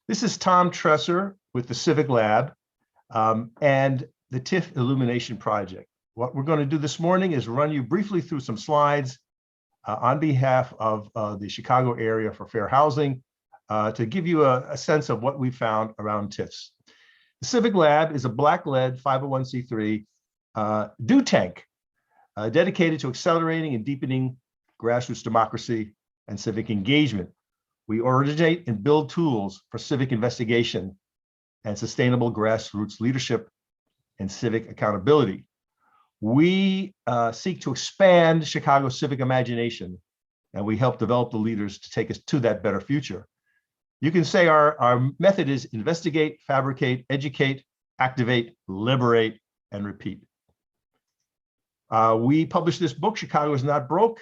This is Tom Tresser with the CivicLab and the TIF Illumination Project. What we're going to do this morning is run you briefly through some slides on behalf of the Chicago area for fair housing to give you a sense of what we found around TIFs. The CivicLab is a Black-led 501c3 do tank dedicated to accelerating and deepening grassroots democracy and civic engagement. We originate and build tools for civic investigation and sustainable grassroots leadership and civic accountability. We seek to expand Chicago's civic imagination, and we help develop the leaders to take us to that better future. You can say our method is investigate, fabricate, educate, activate, liberate, and repeat. We published this book, Chicago is Not Broke,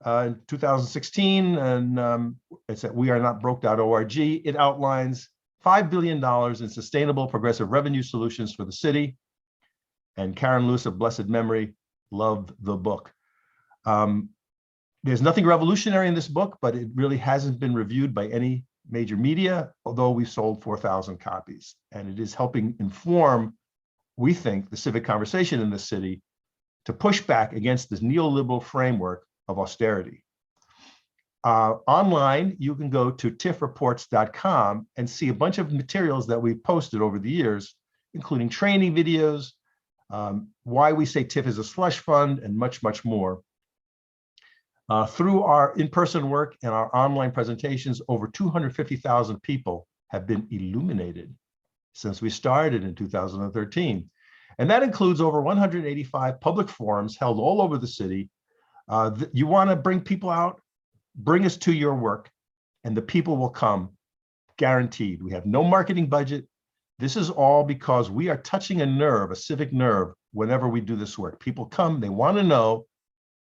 in 2016, and it's at wearenotbroke.org. It outlines $5 billion in sustainable progressive revenue solutions for the city. And Karen Lewis of blessed memory loved the book. There's nothing revolutionary in this book, but it really hasn't been reviewed by any major media, although we've sold 4,000 copies. And it is helping inform, we think, the civic conversation in the city to push back against this neoliberal framework of austerity. Online, you can go to tifreports.com and see a bunch of materials that we've posted over the years, including training videos, why we say TIF is a slush fund, and much, much more. Through our in-person work and our online presentations, over 250,000 people have been illuminated since we started in 2013. And that includes over 185 public forums held all over the city. You want to bring people out, bring us to your work, and the people will come, guaranteed. We have no marketing budget. This is all because we are touching a nerve, a civic nerve, whenever we do this work. People come, they want to know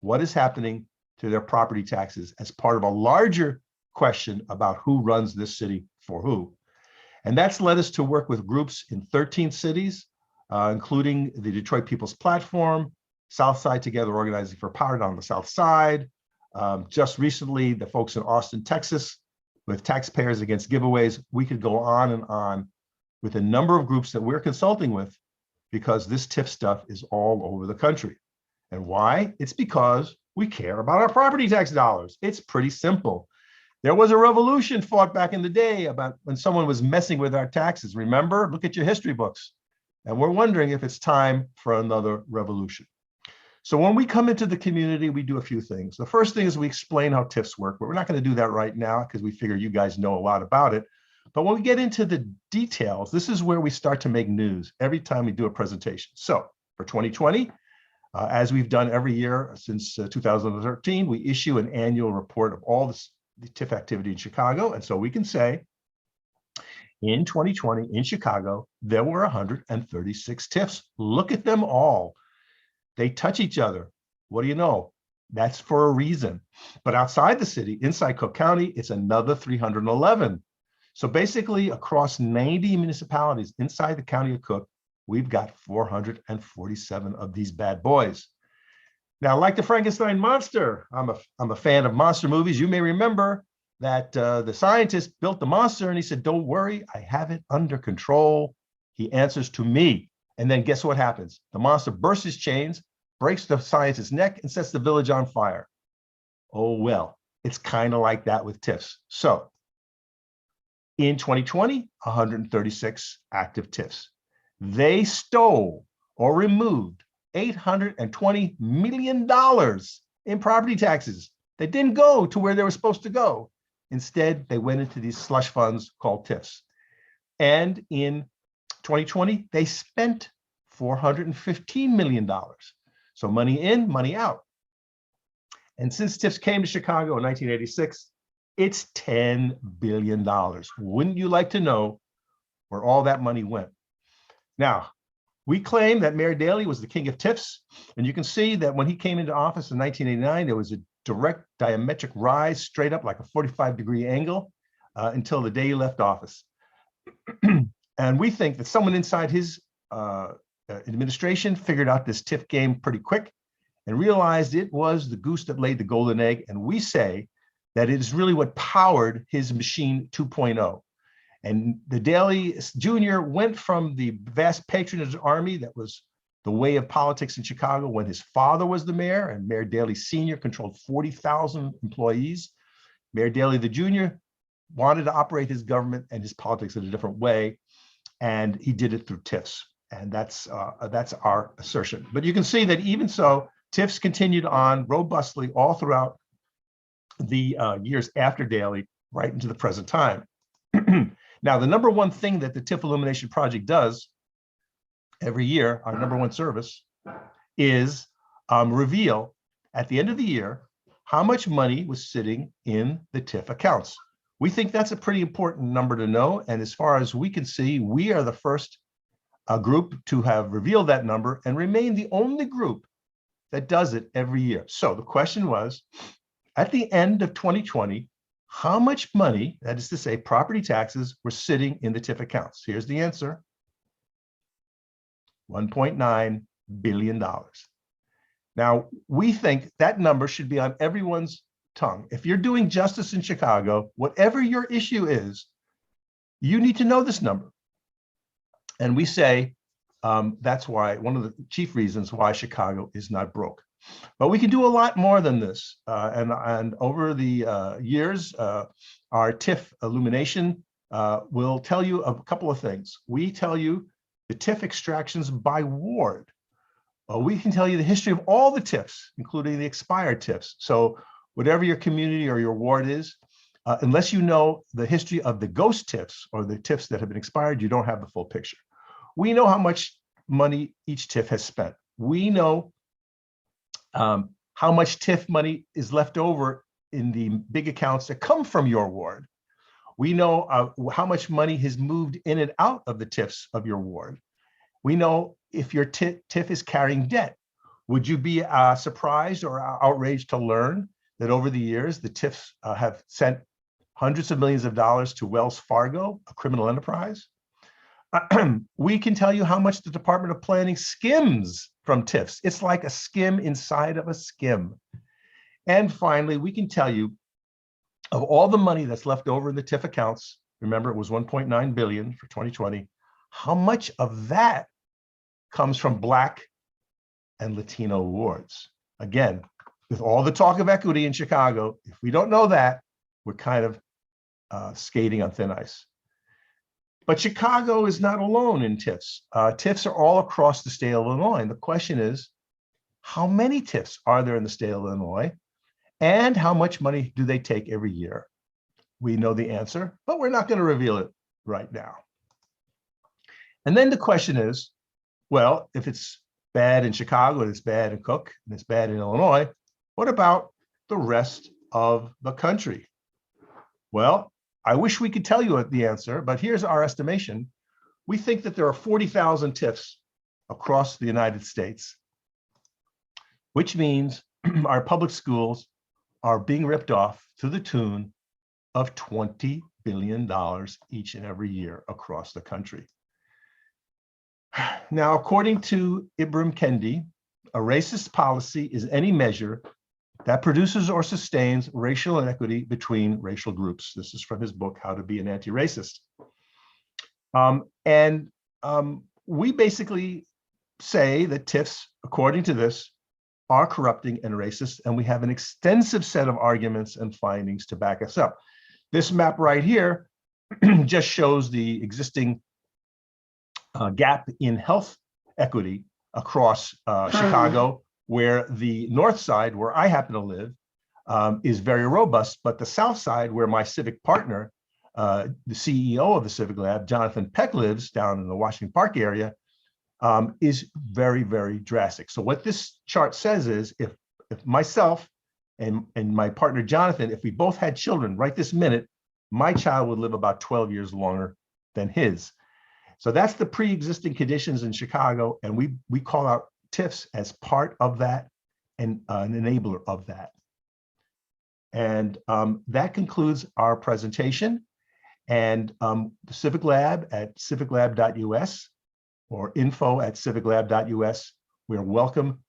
what is happening to their property taxes as part of a larger question about who runs this city for who. And that's led us to work with groups in 13 cities, including the Detroit People's Platform, Southside Together Organizing for Power down on the South Side. Just recently, the folks in Austin, Texas, with Taxpayers Against Giveaways. We could go on with a number of groups that we're consulting with, because this TIF stuff is all over the country. And why? It's because we care about our property tax dollars. It's pretty simple. There was a revolution fought back in the day about when someone was messing with our taxes. Remember? Look at your history books. And we're wondering if it's time for another revolution. So when we come into the community, we do a few things. The first thing is we explain how TIFs work, but we're not going to do that right now because we figure you guys know a lot about it. But when we get into the details, this is where we start to make news every time we do a presentation. So for 2020, as we've done every year since 2013, we issue an annual report of all the TIF activity in Chicago. And so we can say, in 2020 in Chicago, there were 136 TIFs. Look at them all. They touch each other. What do you know? That's for a reason. But outside the city, inside Cook County, it's another 311. So basically, across 90 municipalities inside the county of Cook, we've got 447 of these bad boys. Now, like the Frankenstein monster, I'm a fan of monster movies. You may remember that the scientist built the monster and he said, "Don't worry, I have it under control." He answers to me. And then guess what happens? The monster bursts his chains, breaks the scientist's neck, and sets the village on fire. Oh, well, it's kind of like that with TIFs. So in 2020, 136 active TIFs. They stole or removed $820 million in property taxes. They didn't go to where they were supposed to go. Instead, they went into these slush funds called TIFs. And in 2020, they spent $415 million. So money in, money out. And since TIFs came to Chicago in 1986, it's $10 billion. Wouldn't you like to know where all that money went? Now, we claim that Mayor Daley was the king of TIFs. And you can see that when he came into office in 1989, there was a direct diametric rise straight up like a 45-degree angle until the day he left office. And we think that someone inside his administration figured out this TIF game pretty quick and realized it was the goose that laid the golden egg. And we say that it is really what powered his machine 2.0. And the Daley Jr. went from the vast patronage army that was the way of politics in Chicago when his father was the mayor, and Mayor Daley Sr. controlled 40,000 employees. Mayor Daley the Jr. wanted to operate his government and his politics in a different way, and he did it through TIFs. And that's our assertion. But you can see that even so, TIFs continued on robustly all throughout the years after Daley, right into the present time. Now, the number one thing that the TIF Illumination Project does every year, our number one service, is reveal at the end of the year how much money was sitting in the TIF accounts. We think that's a pretty important number to know. And as far as we can see, we are the first group to have revealed that number and remain the only group that does it every year. So the question was, at the end of 2020, how much money, that is to say, property taxes, were sitting in the TIF accounts? Here's the answer: $1.9 billion. Now, we think that number should be on everyone's tongue. If you're doing justice in Chicago, whatever your issue is, you need to know this number. And we say that's why, one of the chief reasons why Chicago is not broke. But we can do a lot more than this. And over the years, our TIF Illumination will tell you a couple of things. We tell you the TIF extractions by ward. We can tell you the history of all the TIFs, including the expired TIFs. So whatever your community or your ward is, unless you know the history of the ghost TIFs or the TIFs that have been expired, you don't have the full picture. We know how much money each TIF has spent. We know how much TIF money is left over in the big accounts that come from your ward. We know how much money has moved in and out of the TIFs of your ward. We know if your TIF is carrying debt. Would you be surprised or outraged to learn that over the years, the TIFs have sent hundreds of millions of dollars to Wells Fargo, a criminal enterprise? We can tell you how much the Department of Planning skims from TIFs. It's like a skim inside of a skim. And finally, we can tell you of all the money that's left over in the TIF accounts, remember it was 1.9 billion for 2020, how much of that comes from Black and Latino wards? Again, with all the talk of equity in Chicago, if we don't know that, we're kind of skating on thin ice. But Chicago is not alone in TIFs. TIFs are all across the state of Illinois. And the question is, how many TIFs are there in the state of Illinois? And how much money do they take every year? We know the answer, but we're not going to reveal it right now. And then the question is, well, if it's bad in Chicago, and it's bad in Cook, and it's bad in Illinois, what about the rest of the country? Well, I wish we could tell you the answer, but here's our estimation. We think that there are 40,000 TIFs across the United States, which means our public schools are being ripped off to the tune of $20 billion each and every year across the country. Now, according to Ibram Kendi, a racist policy is any measure that produces or sustains racial inequity between racial groups. This is from his book, How to Be an Anti-Racist. We basically say that TIFs, according to this, are corrupting and racist, and we have an extensive set of arguments and findings to back us up. This map right here just shows the existing gap in health equity across Chicago, where the north side, where I happen to live, is very robust, but the south side, where my civic partner, the CEO of the Civic Lab, Jonathan Peck, lives down in the Washington Park area, is very, very drastic. So what this chart says is, if myself and my partner Jonathan, if we both had children right this minute, my child would live about 12 years longer than his. So that's the pre-existing conditions in Chicago, and we call out TIFs as part of that and an enabler of that. And that concludes our presentation. And the Civic Lab at civiclab.us or info@civiclab.us, we're welcome.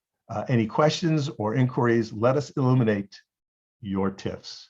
Any questions or inquiries, let us illuminate your TIFs.